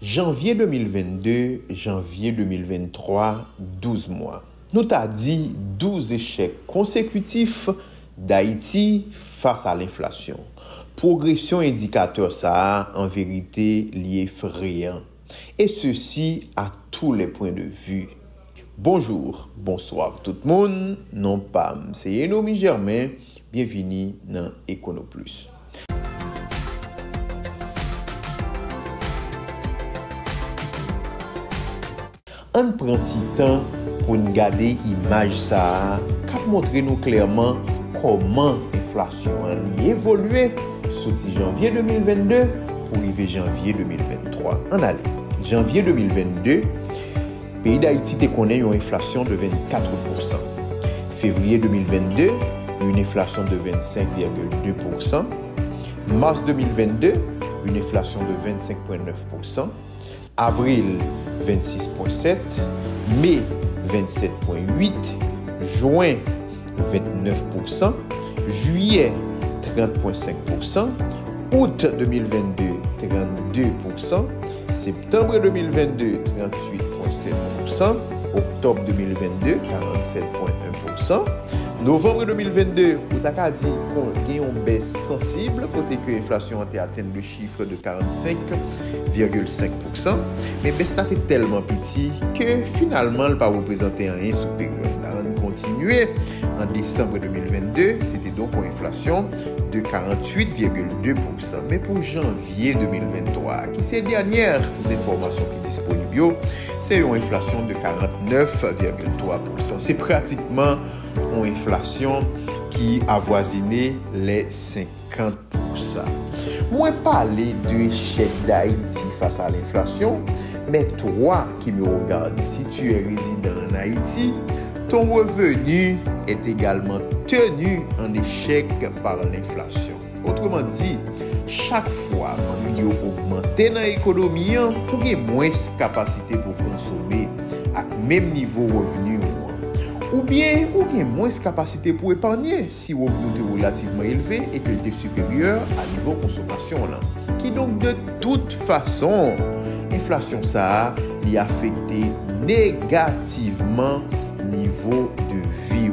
Janvier 2022, janvier 2023, 12 mois. Nous t'a dit 12 échecs consécutifs d'Haïti face à l'inflation. Progression indicateur ça, en vérité, lié effrayant. Et ceci à tous les points de vue. Bonjour, bonsoir tout le monde. Non pas, c'est Enomi Germain. Bienvenue dans EconoPlus. On prend petit temps pour nous garder l'image ça, qui montre nous clairement comment l'inflation a évolué sur janvier 2022 pour arriver janvier 2023. En allez, janvier 2022, pays d'Haïti connaît une inflation de 24%. Février 2022, une inflation de 25,2%. Mars 2022, une inflation de 25,9%. Avril 26,7%, mai 27,8%, juin 29%, juillet 30,5%, août 2022 32%, septembre 2022 38,7%, octobre 2022 47,1%, novembre 2022, on a dit qu'on a une baisse sensible, côté que l'inflation a atteint le chiffre de 45,5%, mais baisse là est tellement petit que finalement, elle n'a pas représenté un supérieur. On continuait en décembre 2022, c'était donc une inflation de 48,2%. Mais pour janvier 2023, qui c'est les dernières informations qui sont disponibles, c'est une inflation de 49,3%. C'est pratiquement une inflation qui avoisinait les 50%. Moi, parler de l'échec d'Haïti face à l'inflation, mais toi qui me regardes, si tu es résident en Haïti, ton revenu est également tenu en échec par l'inflation. Autrement dit, chaque fois que nous augmentons dans l'économie, pour y avoir moins de capacité pour consommer à même niveau revenu. Ou bien moins de capacité pour épargner si le revenu est relativement élevé et que il est supérieur à niveau consommation. Qui donc de toute façon, l'inflation ça y affecté négativement niveau de vie.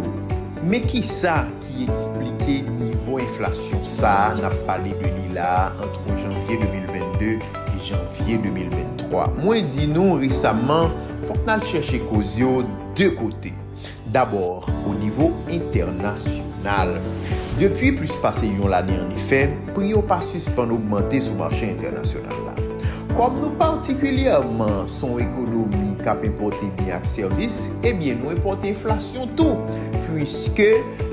Mais qui ça qui explique niveau inflation ça n'a parlé de l'ILA entre janvier 2022 et janvier 2023. Moi dis nous récemment faut qu'on chercher cause de côté. D'abord, au niveau international. Depuis plus passé l'année en effet, prix au pas suspend augmenter sur le marché international là. Comme nous particulièrement son économie qui importe bien et services, eh bien nous importons inflation tout, puisque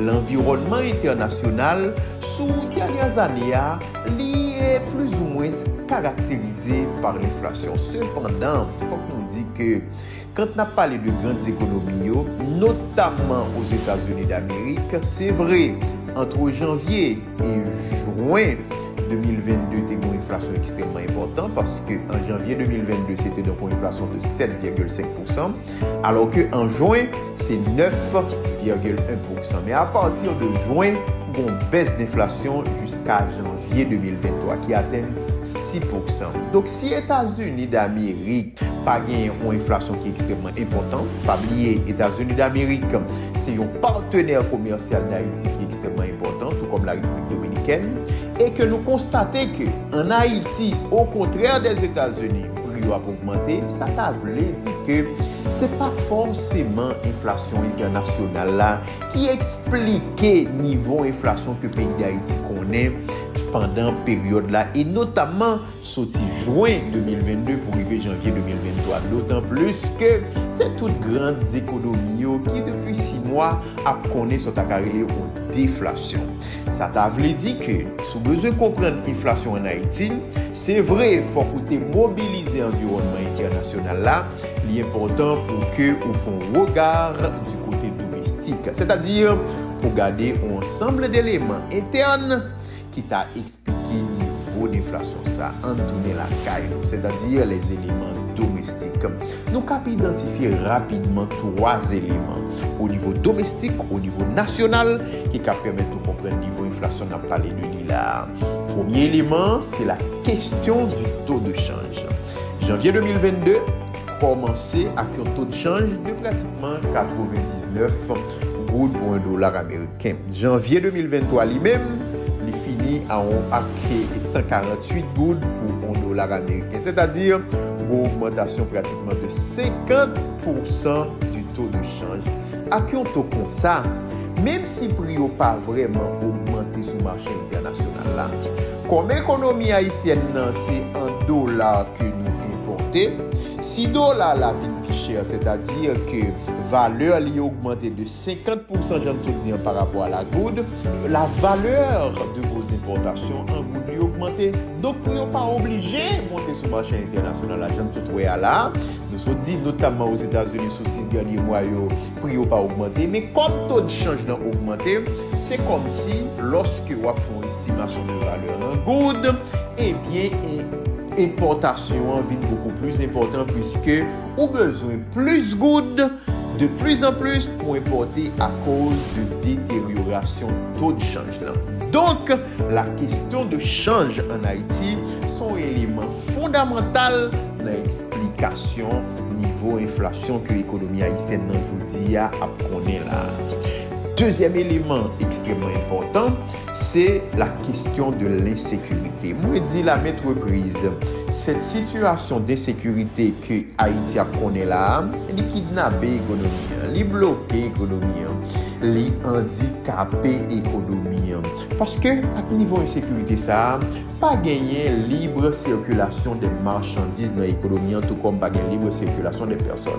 l'environnement international sous les dernières années est plus ou moins caractérisé par l'inflation. Cependant, il faut que nous disions que quand on a parlé de grandes économies, notamment aux États-Unis d'Amérique, c'est vrai, entre janvier et juin 2022, c'était une inflation extrêmement importante parce qu'en janvier 2022, c'était donc une inflation de 7,5%, alors qu'en juin, c'est 9,1%. Mais à partir de juin, on baisse d'inflation jusqu'à janvier 2023 qui atteint 6%. Donc si les États-Unis d'Amérique pas une inflation qui est extrêmement importante, pas oublier États-Unis d'Amérique, c'est un partenaire commercial d'Haïti qui est extrêmement important, tout comme la République dominicaine, et que nous constatons qu'en Haïti, au contraire des États-Unis, le prix a augmenté, ça t'a voulu dire que c'est pas forcément l'inflation internationale là qui explique niveau inflation que le pays d'Haïti connaît pendant la période là et notamment sorti juin 2022 pour arriver janvier 2023. D'autant plus que c'est toutes grandes économies qui depuis 6 mois a connu son tacarélé en déflation. Ça t'a voulu dire que sous besoin de comprendre l'inflation en Haïti, c'est vrai, il faut que mobiliser l'environnement international là, l'important pour que vous fassiez un regard du côté domestique. C'est-à-dire pour garder un ensemble d'éléments internes qui t'a expliqué le niveau d'inflation ça en tourner la caille, c'est-à-dire les éléments domestiques. Nous pouvons identifier rapidement 3 éléments au niveau domestique, au niveau national, qui permettent de comprendre le niveau d'inflation. On a parlé de l'ILA. Premier élément, c'est la question du taux de change. Janvier 2022, commencé avec un taux de change de pratiquement 99 gouttes pour $1 américain. Janvier 2023 lui-même, il finit à 148 gouttes pour $1 américain, c'est-à-dire une augmentation pratiquement de 50% du taux de change. Avec un taux comme ça, même si le prix n'a pas vraiment augmenté sur le marché international, là, comme l'économie haïtienne, c'est un dollar que nous importons, si dollar la vie plus cher, c'est-à-dire que valeur a augmenté de 50% par rapport à la goutte, la valeur de vos importations en goutte a augmenté. Donc, vous n'êtes pas obligé de monter sur le marché international. La gente se trouve là. Nous sommes dit, notamment aux États-Unis, sur 6 derniers mois, le prix n'a pas augmenté. Mais comme le taux de change n'a augmenté, c'est comme si, lorsque vous faites une estimation de valeur en goutte, eh bien, importation vient beaucoup plus important puisque vous avez besoin plus gouttes de plus en plus pour importer à cause de détérioration taux de change là. Donc, la question de change en Haïti sont un élément fondamental dans l'explication niveau inflation que l'économie haïtienne aujourd'hui a connaît là. Deuxième élément extrêmement important, c'est la question de l'insécurité. Moi, je dis la maîtrise, cette situation d'insécurité que Haïti a connaît là, elle kidnappé l'économie, elle bloqué l'économie, elle handicapé l'économie. Parce que à niveau insécurité ça, pas gagner libre circulation des marchandises dans l'économie, tout comme pas gagner libre circulation des personnes.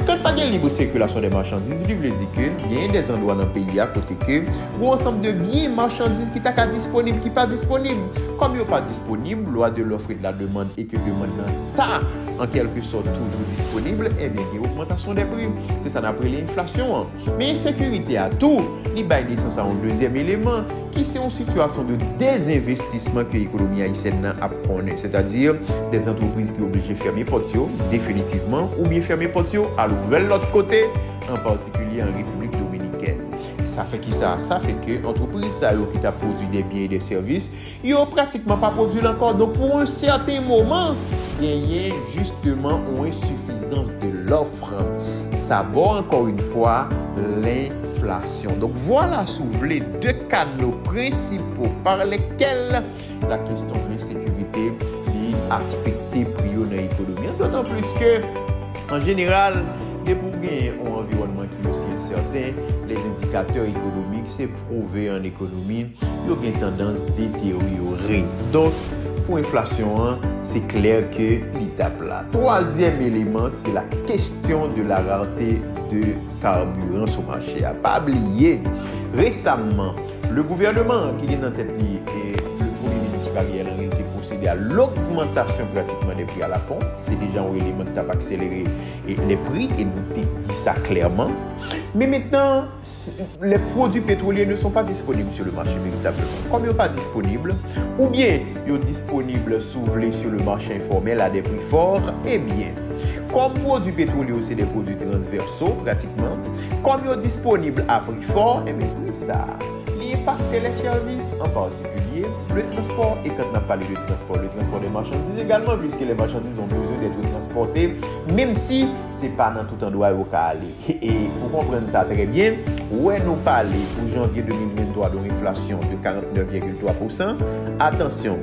Quand pas gagner libre circulation des marchandises, il veut dire que il y a des endroits dans le pays à côté que ou ensemble de biens marchandises qui sont disponibles, qui pas disponibles. Comme ils sont pas disponibles, loi de l'offre et de la demande et que demande ta en quelque sorte toujours disponible, eh bien, il y a une augmentation des prix. C'est ça qu'on appelle l'inflation. Mais l'insécurité à tout, il y a naissance à un deuxième élément qui c'est une situation de désinvestissement que l'économie haïtienne a connaît. C'est-à-dire des entreprises qui sont obligées de fermer portes définitivement ou bien fermer portes à l'ouvert l'autre côté, en particulier en République dominicaine. Ça fait qui ça? Ça fait que l'entreprise qui t'a produit des biens et des services, ils n'ont pratiquement pas produit encore. Donc pour un certain moment, il y a justement une insuffisance de l'offre. Ça va encore une fois l'inflation. Donc voilà les deux canaux principaux par lesquels la question de l'insécurité affecte les prix dans l'économie. D'autant plus que, en général, pour gagner un environnement qui est aussi incertain, les indicateurs économiques, c'est prouvé en économie, ils ont une tendance à détériorer. Donc, pour l'inflation, c'est clair que l'étape là. Troisième élément, c'est la question de la rareté de carburant sur le marché. À pas oublier, récemment, le gouvernement qui est dans tête et le Premier ministre Ariel Henry a procédé à l'augmentation pratiquement des prix à la pompe. C'est déjà un élément qui a accéléré les prix et nous dit ça clairement. Mais maintenant, les produits pétroliers ne sont pas disponibles sur le marché véritablement. Comme ils ne sont pas disponibles, ou bien ils sont disponibles sur le marché informel à des prix forts, eh bien, comme produits pétroliers, c'est des produits transversaux pratiquement, comme ils sont disponibles à prix fort, eh bien, prix ça. Impacte les services, en particulier le transport. Et quand on a parlé de transport, le transport des marchandises également, puisque les marchandises ont besoin d'être transportées, même si ce n'est pas dans tout endroit où on peut aller. Et pour comprendre ça très bien, où nous parlons pour janvier 2023 d'une inflation de 49,3%, attention,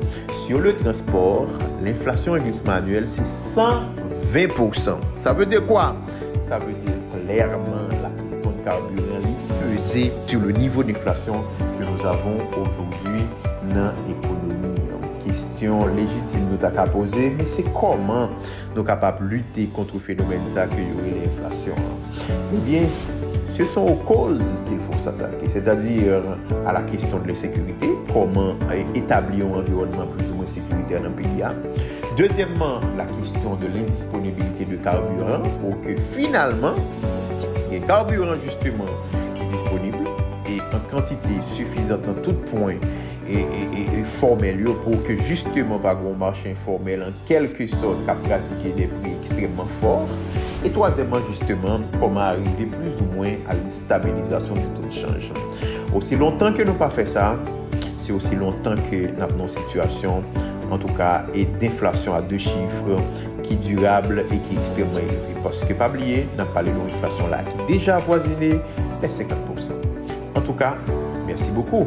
sur le transport, l'inflation en glissement annuel, c'est 120%. Ça veut dire quoi? Ça veut dire clairement la question de carburant peser sur le niveau d'inflation que nous avons aujourd'hui dans l'économie. Question légitime nous avons poser, mais c'est comment nous sommes capables de lutter contre le phénomène ça que y aurait l'inflation. Eh bien, ce sont aux causes qu'il faut s'attaquer, c'est-à-dire à la question de l'insécurité, comment établir un environnement plus ou moins sécuritaire dans le pays. Deuxièmement, la question de l'indisponibilité de carburant pour que finalement, les carburants justement disponible et en quantité suffisante en tout point et formel pour que justement pas un marché informel en quelque sorte à pratiquer des prix extrêmement forts. Et troisièmement, justement, comment arriver plus ou moins à une stabilisation du taux de change. Aussi longtemps que nous pas fait ça, c'est aussi longtemps que nous avons une situation, en tout cas, et d'inflation à deux chiffres qui qui est durable et qui est extrêmement élevé. Parce que, pas oublier, on a parlé d'une inflation là qui est déjà avoisinée les 50%. En tout cas, merci beaucoup.